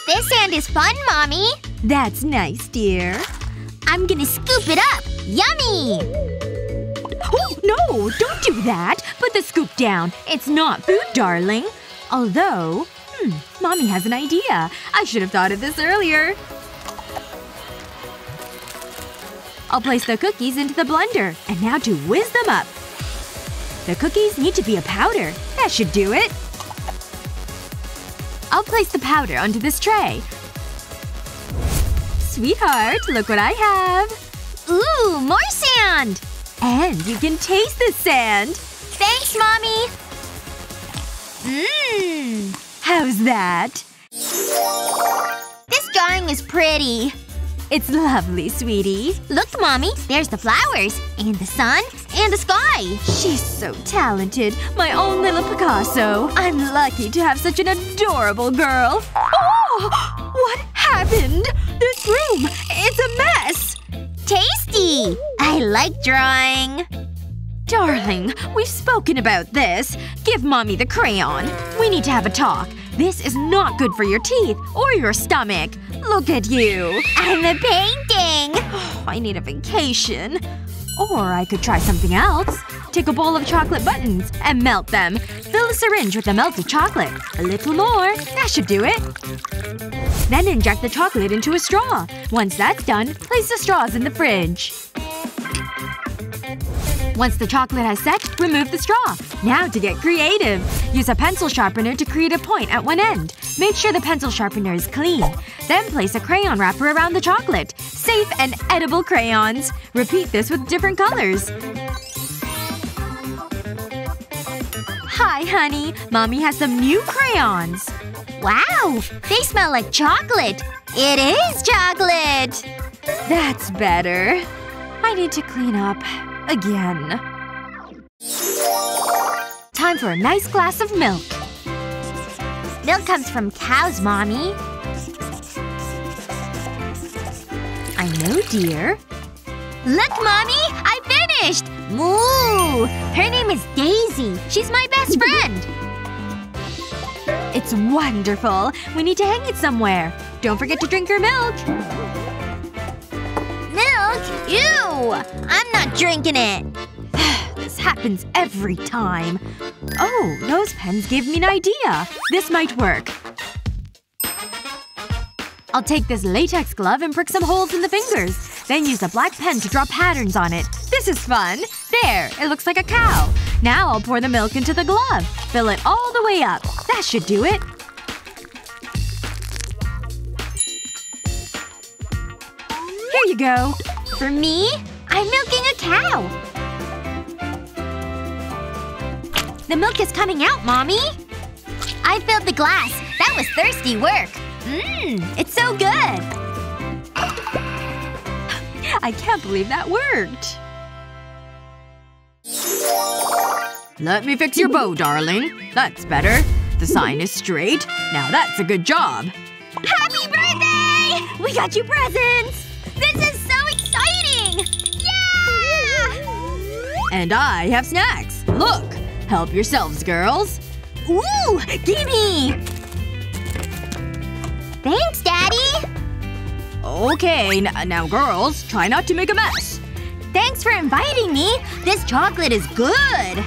This sand is fun, Mommy. That's nice, dear. I'm gonna scoop it up. Yummy! Oh, no! Don't do that! Put the scoop down. It's not food, darling. Although… Mommy has an idea. I should have thought of this earlier. I'll place the cookies into the blender. And now to whiz them up. The cookies need to be a powder. That should do it. I'll place the powder onto this tray. Sweetheart, look what I have. Ooh, more sand! And you can taste this sand. Thanks, Mommy! Mmm. How's that? This drawing is pretty. It's lovely, sweetie. Look, Mommy. There's the flowers. And the sun. And the sky. She's so talented. My own little Picasso. I'm lucky to have such an adorable girl. Oh! What happened? This room… it's a mess! Tasty! I like drawing. Darling, we've spoken about this. Give Mommy the crayon. We need to have a talk. This is not good for your teeth. Or your stomach. Look at you. I'm a painting! Oh, I need a vacation. Or I could try something else. Take a bowl of chocolate buttons and melt them. Fill a syringe with the melted chocolate. A little more. That should do it. Then inject the chocolate into a straw. Once that's done, place the straws in the fridge. Once the chocolate has set, remove the straw. Now to get creative. Use a pencil sharpener to create a point at one end. Make sure the pencil sharpener is clean. Then place a crayon wrapper around the chocolate. Safe and edible crayons. Repeat this with different colors. Hi, honey. Mommy has some new crayons. Wow! They smell like chocolate. It is chocolate! That's better. I need to clean up. Again. Time for a nice glass of milk. Milk comes from cows, Mommy. I know, dear. Look, Mommy! I finished! Moo! Her name is Daisy. She's my best friend. It's wonderful. We need to hang it somewhere. Don't forget to drink your milk. Milk? Ew! I'm not drinking it. This happens every time. Oh, those pens gave me an idea. This might work. I'll take this latex glove and prick some holes in the fingers. Then use a black pen to draw patterns on it. This is fun. There. It looks like a cow. Now I'll pour the milk into the glove. Fill it all the way up. That should do it. Here you go. For me? I'm milking a cow. The milk is coming out, Mommy. I filled the glass. That was thirsty work. Mmm. It's so good. I can't believe that worked. Let me fix your bow, darling. That's better. The sign is straight. Now that's a good job. Happy birthday! We got you presents! This is so exciting! Yeah! And I have snacks. Look. Help yourselves, girls. Ooh! Gimme! Thanks, Daddy! Okay, now girls, try not to make a mess. Thanks for inviting me. This chocolate is good.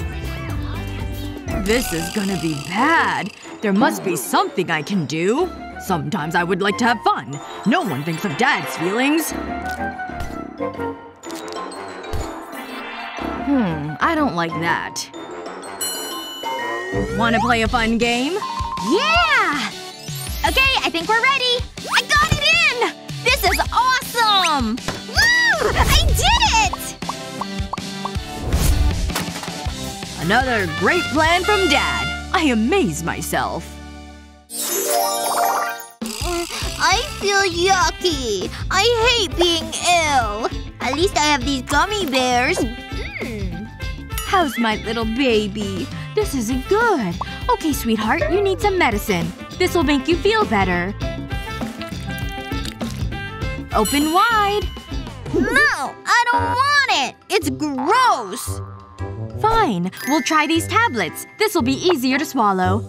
This is gonna be bad. There must be something I can do. Sometimes I would like to have fun. No one thinks of Dad's feelings. I don't like that. Wanna play a fun game? Yeah! Okay, I think we're ready. I got it in! This is awesome! Woo! I did it! Another great plan from Dad. I amaze myself. I feel yucky. I hate being ill. At least I have these gummy bears. How's my little baby? This isn't good. Okay, sweetheart, you need some medicine. This'll make you feel better. Open wide. No! I don't want it! It's gross! Fine. We'll try these tablets. This'll be easier to swallow.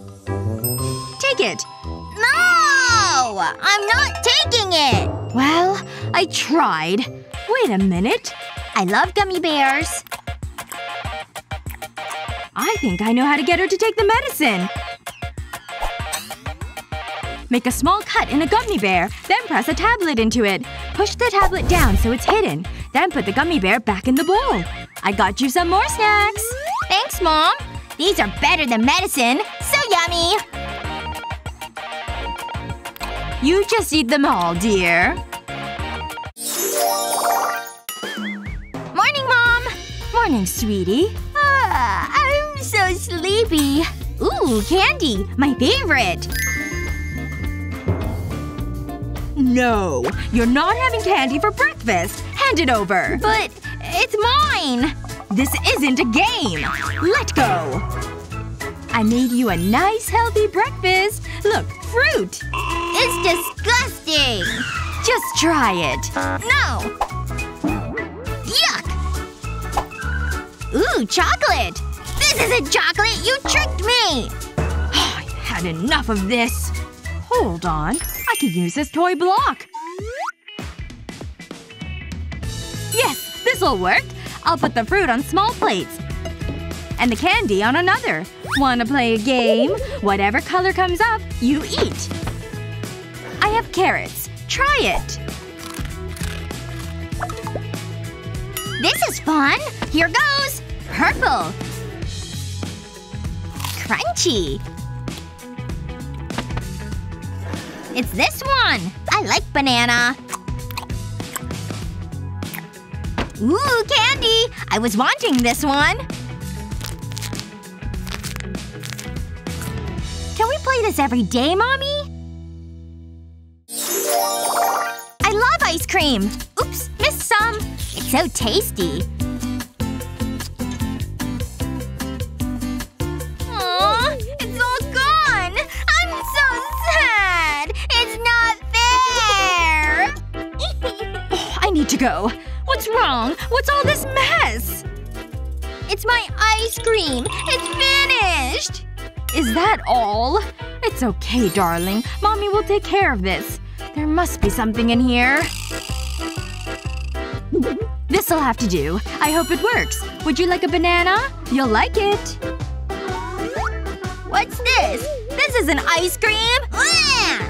Take it. No! I'm not taking it! Well, I tried. Wait a minute. I love gummy bears. I think I know how to get her to take the medicine. Make a small cut in a gummy bear, then press a tablet into it. Push the tablet down so it's hidden. Then put the gummy bear back in the bowl. I got you some more snacks. Thanks, Mom. These are better than medicine. So yummy! You just eat them all, dear. Morning, Mom! Morning, sweetie. I'm so sleepy. Ooh, candy. My favorite. No. You're not having candy for breakfast. Hand it over. But it's mine! This isn't a game. Let go. I made you a nice, healthy breakfast. Look, fruit. It's disgusting! Just try it. No! Yuck! Ooh, chocolate! This isn't chocolate! You tricked me! I had enough of this. Hold on. I could use this toy block. Yes! This'll work. I'll put the fruit on small plates. And the candy on another. Wanna play a game? Whatever color comes up, you eat. I have carrots. Try it. This is fun! Here goes! Purple! Crunchy! It's this one! I like banana! Ooh, candy! I was wanting this one! Can we play this every day, Mommy? I love ice cream! Oops, missed some! It's so tasty! Aw, it's all gone! I'm so sad! It's not fair! I need to go. What's wrong? What's all this mess? It's my ice cream! It's finished! Is that all? It's okay, darling. Mommy will take care of this. There must be something in here. This'll have to do. I hope it works. Would you like a banana? You'll like it. What's this? This isn't ice cream! Ugh!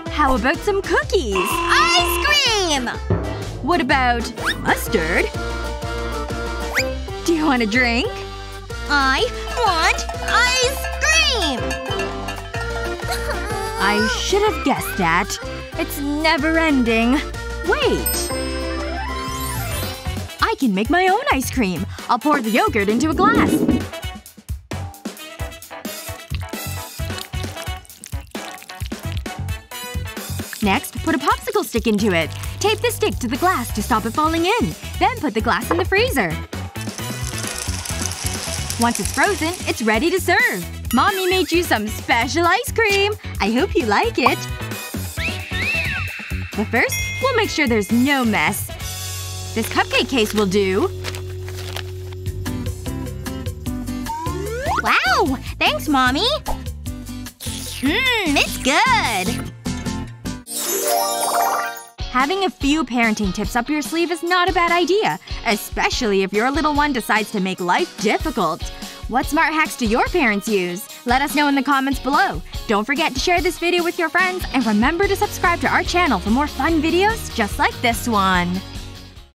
How about some cookies? Ice cream! What about mustard? Do you want a drink? I want ice cream! I should have guessed that. It's never ending. Wait. I can make my own ice cream. I'll pour the yogurt into a glass. Next, put a popsicle stick into it. Tape the stick to the glass to stop it falling in. Then put the glass in the freezer. Once it's frozen, it's ready to serve. Mommy made you some special ice cream. I hope you like it. But first, we'll make sure there's no mess. This cupcake case will do. Wow! Thanks, Mommy! It's good! Having a few parenting tips up your sleeve is not a bad idea. Especially if your little one decides to make life difficult. What smart hacks do your parents use? Let us know in the comments below. Don't forget to share this video with your friends, and remember to subscribe to our channel for more fun videos just like this one.